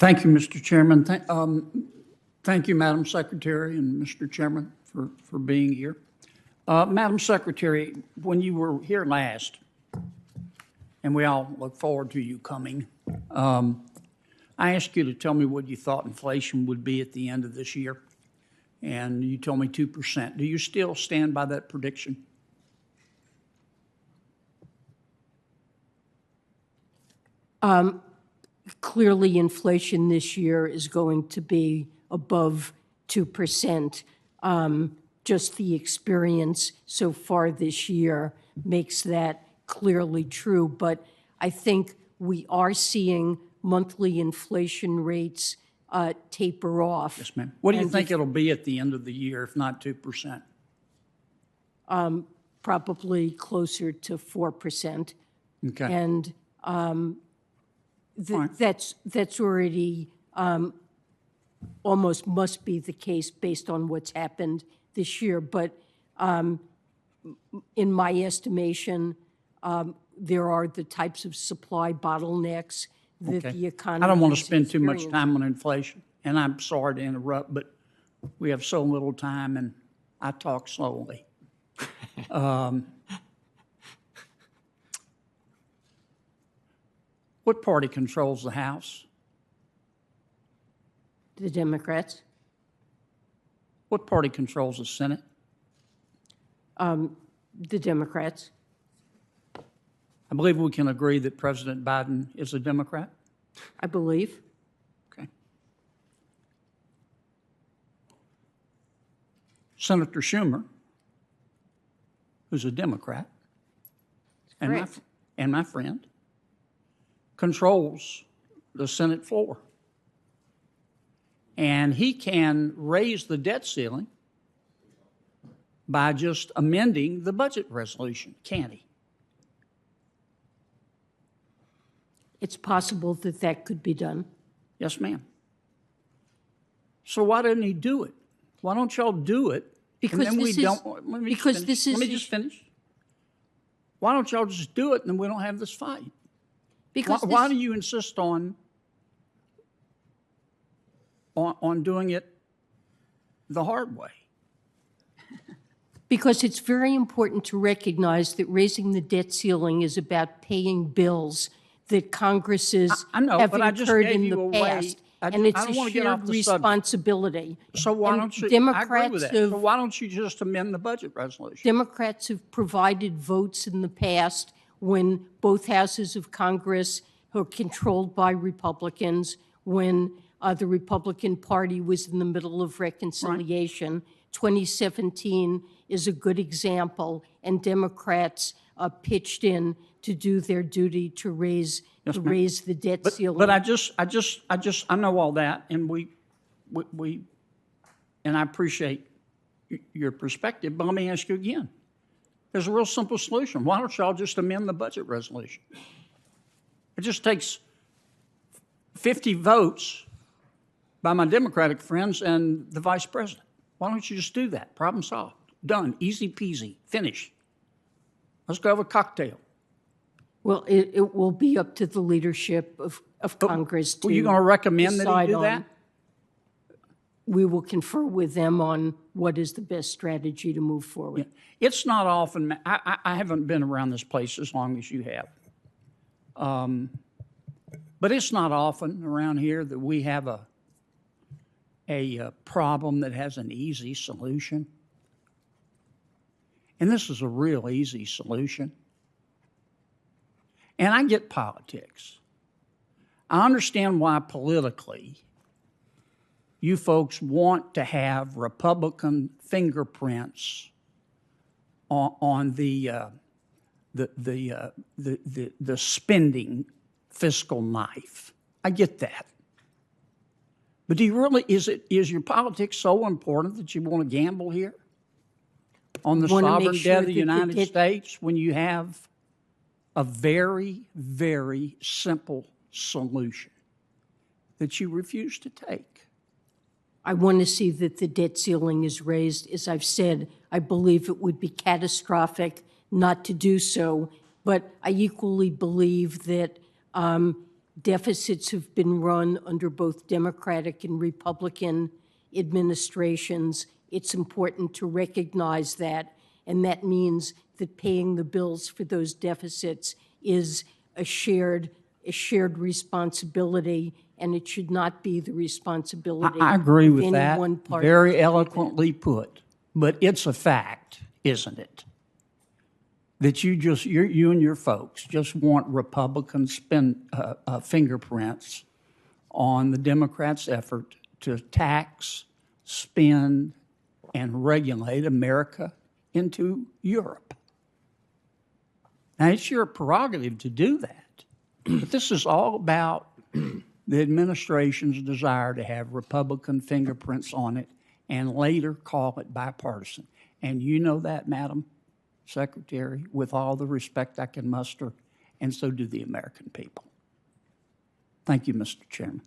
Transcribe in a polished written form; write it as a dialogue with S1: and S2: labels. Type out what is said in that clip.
S1: Thank you, Mr. Chairman. Thank you, Madam Secretary and Mr. Chairman, for being here. Madam Secretary, when you were here last, and we all look forward to you coming, I asked you to tell me what you thought inflation would be at the end of this year, and you told me 2%. Do you still stand by that prediction?
S2: Clearly, inflation this year is going to be above 2%. Just the experience so far this year makes that clearly true. But I think we are seeing monthly inflation rates taper off.
S1: Yes, ma'am. What do you think it'll be at the end of the year, if not 2%?
S2: Probably closer to 4%.
S1: Okay.
S2: And that's already almost must be the case based on what's happened this year. But in my estimation, there are the types of supply bottlenecks that the economy.
S1: I don't want to spend too much time on inflation, and I'm sorry to interrupt, but we have so little time, and I talk slowly. What party controls the House?
S2: The Democrats.
S1: What party controls the Senate?
S2: The Democrats.
S1: I believe we can agree that President Biden is a Democrat.
S2: I believe.
S1: Okay. Senator Schumer, who's a Democrat, and my friend, controls the Senate floor. And he can raise the debt ceiling by just amending the budget resolution, can't he?
S2: It's possible that that could be done.
S1: Yes, ma'am. So why didn't he do it? Why don't y'all do it?
S2: Because
S1: and then
S2: this
S1: we
S2: is,
S1: don't.
S2: Let
S1: me just finish. Why don't y'all just do it and then we don't have this fight?
S2: Because
S1: why do you insist on doing it the hard way?
S2: Because it's very important to recognize that raising the debt ceiling is about paying bills that Congresses have incurred in the past, and it's a shared responsibility.
S1: So why don't you? I agree with that. So why don't you just amend the budget resolution?
S2: Democrats have provided votes in the past when both houses of Congress are controlled by Republicans, when the Republican Party was in the middle of reconciliation. Right. 2017 is a good example, and Democrats pitched in to do their duty to raise the debt ceiling.
S1: But I know all that, and and I appreciate your perspective. But let me ask you again. There's a real simple solution. Why don't y'all just amend the budget resolution? It just takes 50 votes by my Democratic friends and the Vice President. Why don't you just do that? Problem solved. Done. Easy peasy. Finished. Let's go have a cocktail.
S2: Well, it will be up to the leadership of Congress to.
S1: Are you going to recommend that he do that?
S2: We will confer with them on what is the best strategy to move forward.
S1: Yeah. It's not often, I haven't been around this place as long as you have. But it's not often around here that we have a problem that has an easy solution. And this is a real easy solution. And I get politics. I understand why politically you folks want to have Republican fingerprints on the spending fiscal knife. I get that. But do you really, is your politics so important that you want to gamble here on the sovereign debt of the United States when you have a very, very simple solution that you refuse to take?
S2: I want to see that the debt ceiling is raised. As I've said, I believe it would be catastrophic not to do so, but I equally believe that deficits have been run under both Democratic and Republican administrations. It's important to recognize that, and that means that paying the bills for those deficits is a shared responsibility, and it should not be the responsibility
S1: I agree
S2: of
S1: with
S2: any
S1: that.
S2: one party.
S1: Very eloquently put. But it's a fact, isn't it? That you and your folks just want Republican fingerprints on the Democrats' effort to tax, spend, and regulate America into Europe. Now, it's your prerogative to do that, but this is all about the administration's desire to have Republican fingerprints on it and later call it bipartisan. And you know that, Madam Secretary, with all the respect I can muster, and so do the American people. Thank you, Mr. Chairman.